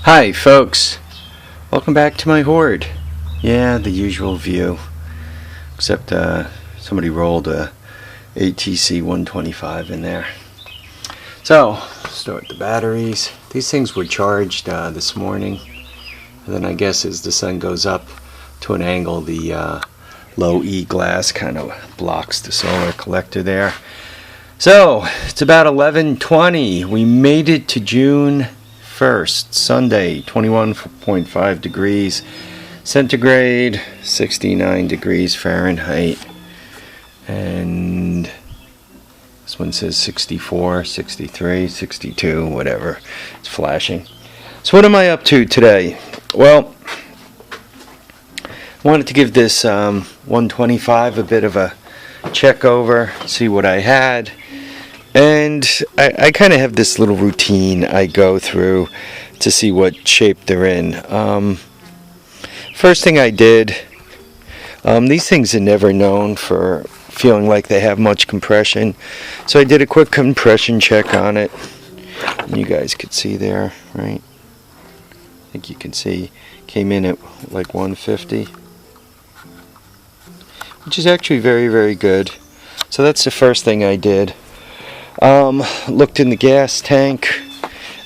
Hi folks, welcome back to my horde. Yeah, the usual view, except somebody rolled a ATC 125 in there. So, start the batteries. These things were charged this morning, and then I guess as the sun goes up to an angle, the low E glass kind of blocks the solar collector there. So, it's about 11:20. We made it to June 1st, Sunday, 21.5 degrees centigrade, 69 degrees Fahrenheit, and this one says 64, 63, 62, whatever. It's flashing. So what am I up to today? Well, I wanted to give this 125 a bit of a check over, see what I had. And I kind of have this little routine I go through to see what shape they're in. First thing I did, these things are never known for feeling like they have much compression. So I did a quick compression check on it. And you guys could see there, right? I think you can see, came in at like 150. Which is actually very, very good. So that's the first thing I did. Looked in the gas tank,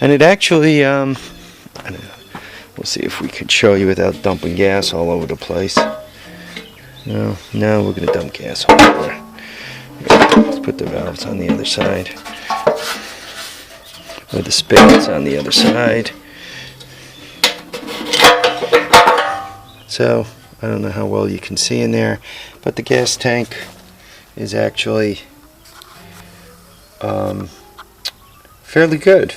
and it actually, I don't know, we'll see if we can show you without dumping gas all over the place. No, we're going to dump gas all over. Let's put the valves on the other side, or the spigots on the other side. So, I don't know how well you can see in there, but the gas tank is actually fairly good,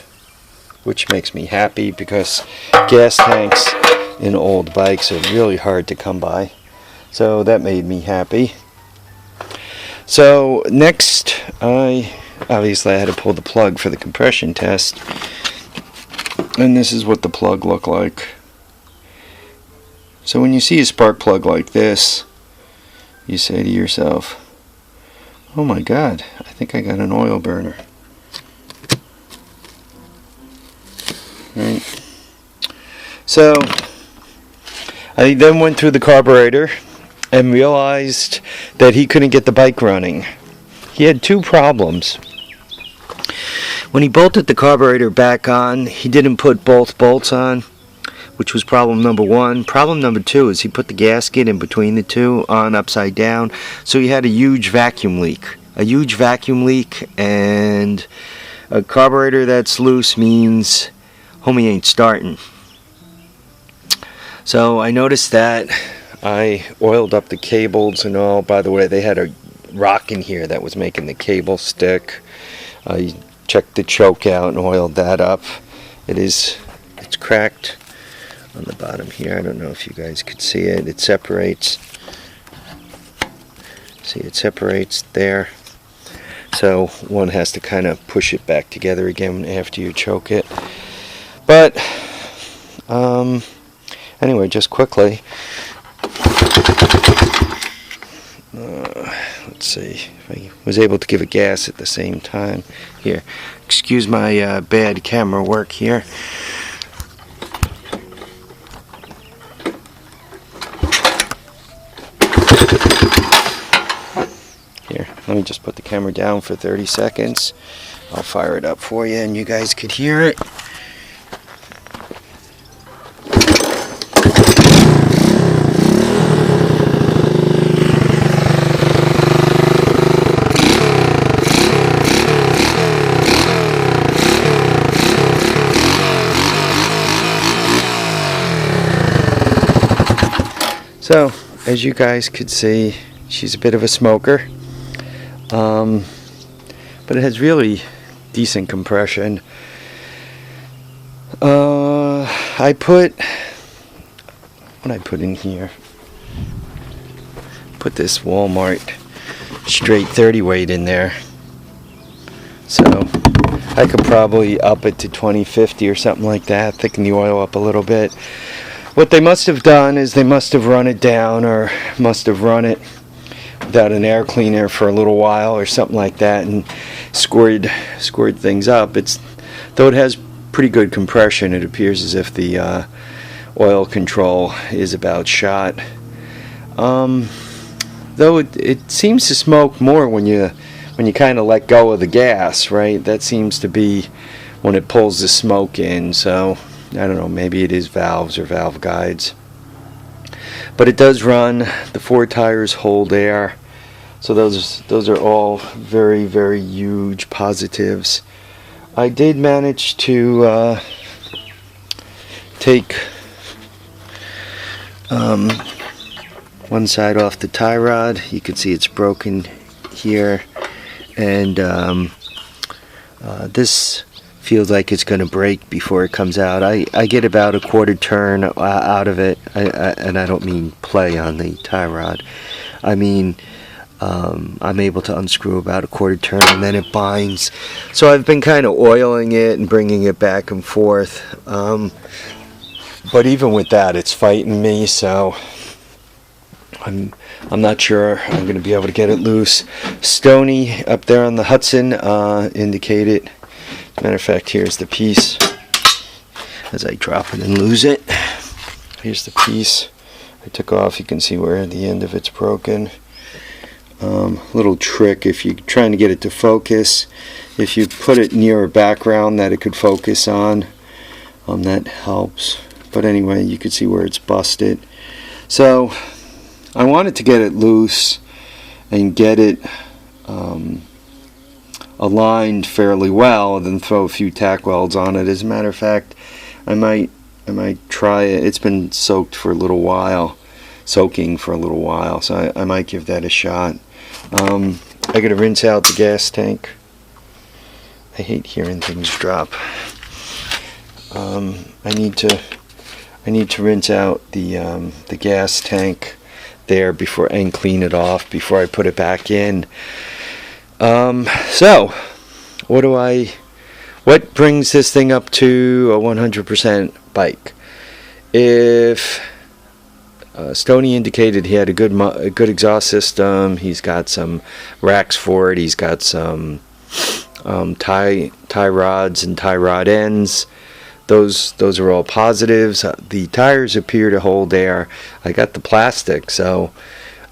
which makes me happy because gas tanks in old bikes are really hard to come by. So that made me happy. So next, obviously I had to pull the plug for the compression test, and this is what the plug looked like. So when you see a spark plug like this, you say to yourself, oh my God, I think I got an oil burner. Right. So I then went through the carburetor and realized that he couldn't get the bike running. He had two problems. When he bolted the carburetor back on, he didn't put both bolts on, which was problem number one. Problem number two is he put the gasket in between the two on upside down, so he had a huge vacuum leak. A huge vacuum leak, and a carburetor that's loose means homie ain't starting. So I noticed that. I oiled up the cables and all. By the way, they had a rock in here that was making the cable stick. I checked the choke out and oiled that up. It's cracked on the bottom here. I don't know if you guys could see it. It separates. See, it separates there. So one has to kind of push it back together again after you choke it. But anyway, just quickly, let's see if I was able to give it gas at the same time. Here, excuse my bad camera work here. Here, let me just put the camera down for 30 seconds. I'll fire it up for you and you guys could hear it. So, as you guys could see, she's a bit of a smoker, but it has really decent compression. I put, what I put in here, put this Walmart straight 30 weight in there, so I could probably up it to 2050 or something like that, thicken the oil up a little bit. What they must have done is they must have run it down, or must have run it without an air cleaner for a little while or something like that, and scored things up. Though it has pretty good compression. It appears as if the oil control is about shot. Though it seems to smoke more when you kind of let go of the gas, right? That seems to be when it pulls the smoke in. So I don't know, maybe it is valves or valve guides. But it does run. The 4 tires hold air. So those are all very, very huge positives. I did manage to take one side off the tie rod. You can see it's broken here, and this feels like it's going to break before it comes out. I get about a quarter turn out of it, and I don't mean play on the tie rod. I mean I'm able to unscrew about a quarter turn, and then it binds. So I've been kind of oiling it and bringing it back and forth, but even with that, it's fighting me. So I'm not sure I'm going to be able to get it loose. Stoney up there on the Hudson indicated. Matter of fact, here's the piece. As I drop it and lose it, here's the piece I took off. You can see where the end of it's broken. Little trick, if you're trying to get it to focus, if you put it near a background that it could focus on, that helps. But anyway, you can see where it's busted. So I wanted to get it loose and get it aligned fairly well, and then throw a few tack welds on it. As a matter of fact, I might try it. It's been soaking for a little while, so I might give that a shot. I gotta rinse out the gas tank. I hate hearing things drop. I need to rinse out the gas tank there before, and clean it off before I put it back in. So what brings this thing up to a 100% bike? If Stoney indicated he had a good exhaust system, he's got some racks for it, he's got some tie rods and tie rod ends. Those are all positives. The tires appear to hold air. I got the plastic, so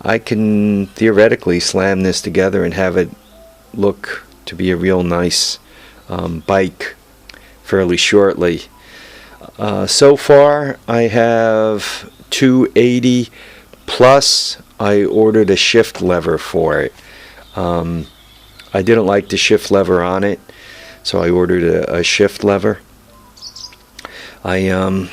I can theoretically slam this together and have it look to be a real nice bike fairly shortly. So far I have 280 plus. I ordered a shift lever for it. I didn't like the shift lever on it, so I ordered a shift lever. You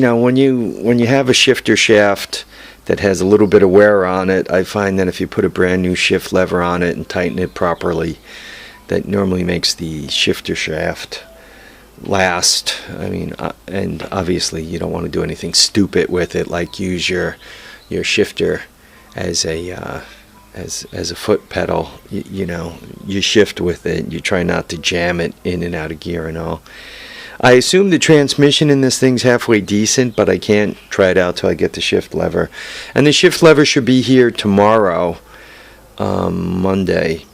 know, when you have a shifter shaft that has a little bit of wear on it, I find that if you put a brand new shift lever on it and tighten it properly, that normally makes the shifter shaft last. I mean, and obviously you don't want to do anything stupid with it, like use your shifter as a foot pedal. You know, you shift with it. You try not to jam it in and out of gear and all. I assume the transmission in this thing's halfway decent, but I can't try it out till I get the shift lever. And the shift lever should be here tomorrow, Monday.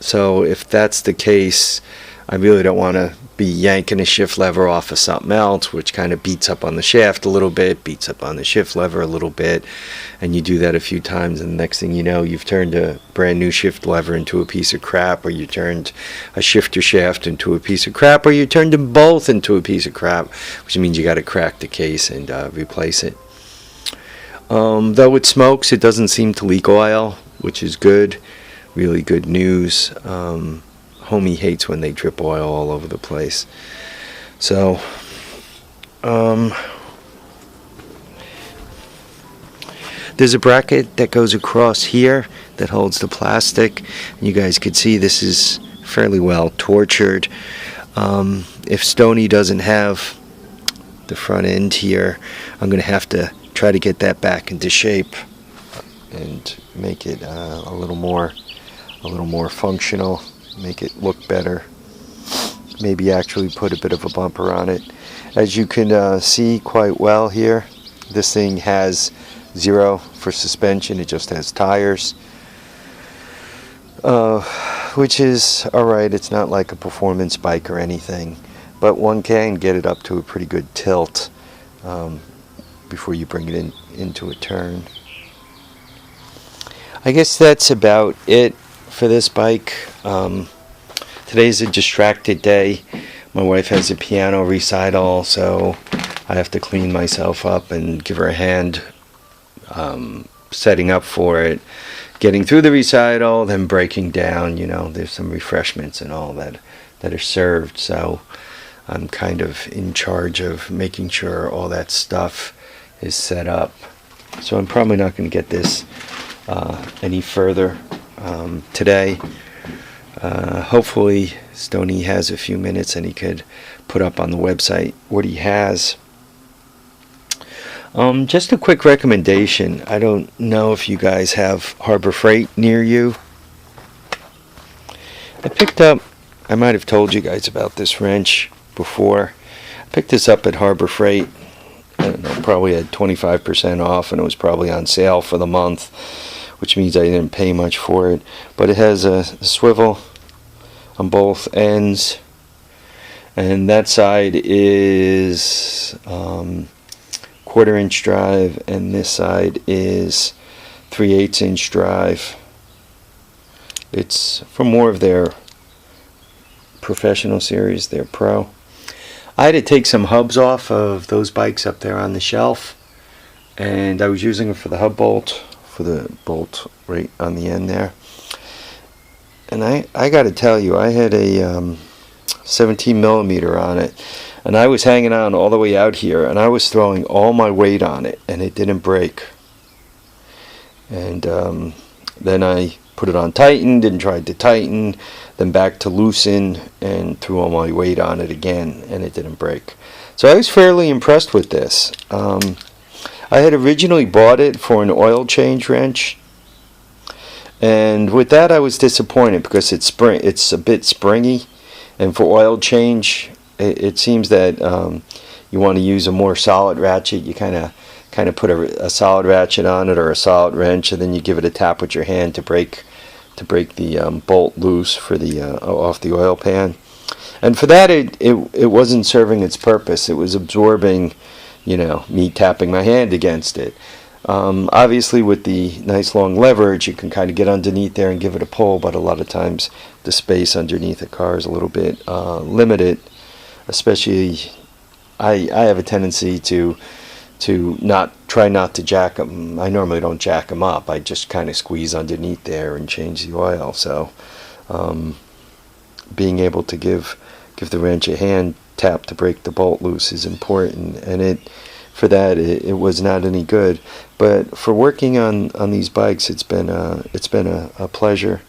So if that's the case, I really don't want to be yanking a shift lever off of something else, which kind of beats up on the shaft a little bit, beats up on the shift lever a little bit, and you do that a few times, and the next thing you know, you've turned a brand new shift lever into a piece of crap, or you turned a shifter shaft into a piece of crap, or you turned them both into a piece of crap, which means you got to crack the case and replace it. Though it smokes, it doesn't seem to leak oil, which is good, really good news. Homie hates when they drip oil all over the place. So there's a bracket that goes across here that holds the plastic. You guys could see this is fairly well tortured. If Stoney doesn't have the front end here, I'm going to have to try to get that back into shape and make it a little more functional, make it look better. Maybe actually put a bit of a bumper on it. As you can see quite well here, this thing has 0 for suspension. It just has tires. which is alright. It's not like a performance bike or anything, but one can get it up to a pretty good tilt before you bring it into a turn. I guess that's about it for this bike. Today's a distracted day. My wife has a piano recital, so I have to clean myself up and give her a hand setting up for it, getting through the recital, then breaking down. You know, there's some refreshments and all that are served, so I'm kind of in charge of making sure all that stuff is set up. So I'm probably not going to get this any further today. Hopefully Stoney has a few minutes and he could put up on the website what he has. Just a quick recommendation. I don't know if you guys have Harbor Freight near you. I might have told you guys about this wrench before. I picked this up at Harbor Freight. I don't know, probably had 25% off, and it was probably on sale for the month, which means I didn't pay much for it. But it has a swivel on both ends, and that side is 1/4 inch drive, and this side is 3/8 inch drive. It's from more of their professional series, their pro. I had to take some hubs off of those bikes up there on the shelf, and I was using it for the hub bolt, for the bolt right on the end there. And I got to tell you, I had a 17 millimeter on it, and I was hanging on all the way out here, and I was throwing all my weight on it, and it didn't break. And then I put it on tightened and tried to tighten, then back to loosen, and threw all my weight on it again, and it didn't break. So I was fairly impressed with this. I had originally bought it for an oil change wrench, and with that I was disappointed because it's a bit springy, and for oil change it seems that you want to use a more solid ratchet. You kind of put a solid ratchet on it, or a solid wrench, and then you give it a tap with your hand to break the bolt loose for the off the oil pan. And for that it wasn't serving its purpose. It was absorbing, you know, me tapping my hand against it. Obviously with the nice long leverage you can kind of get underneath there and give it a pull, but a lot of times the space underneath a car is a little bit limited. Especially I have a tendency to try not to jack them. I normally don't jack them up. I just kind of squeeze underneath there and change the oil. So being able to give the wrench a hand tap to break the bolt loose is important, and it was not any good. But for working on these bikes, it's been a pleasure.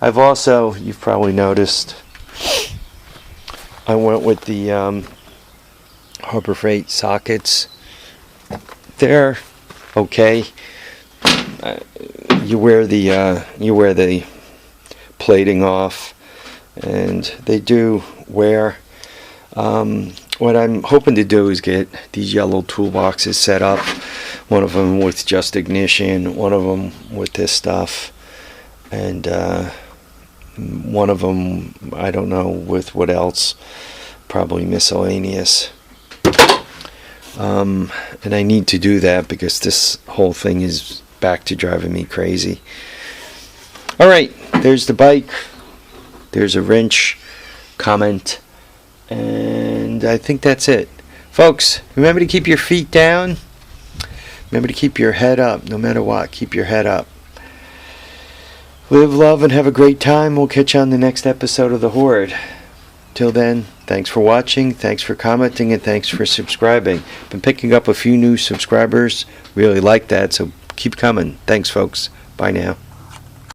I've also, you've probably noticed, I went with the Harbor Freight sockets. They're okay. You wear the plating off, and they do wear. What I'm hoping to do is get these yellow toolboxes set up. One of them with just ignition, one of them with this stuff, and one of them, I don't know with what else, probably miscellaneous. And I need to do that because this whole thing is back to driving me crazy. Alright, there's the bike. There's a wrench comment. And I think that's it. Folks, remember to keep your feet down. Remember to keep your head up no matter what. Keep your head up. Live, love, and have a great time. We'll catch you on the next episode of The Horde. Till then, thanks for watching, thanks for commenting, and thanks for subscribing. Been picking up a few new subscribers. Really like that, so keep coming. Thanks, folks. Bye now.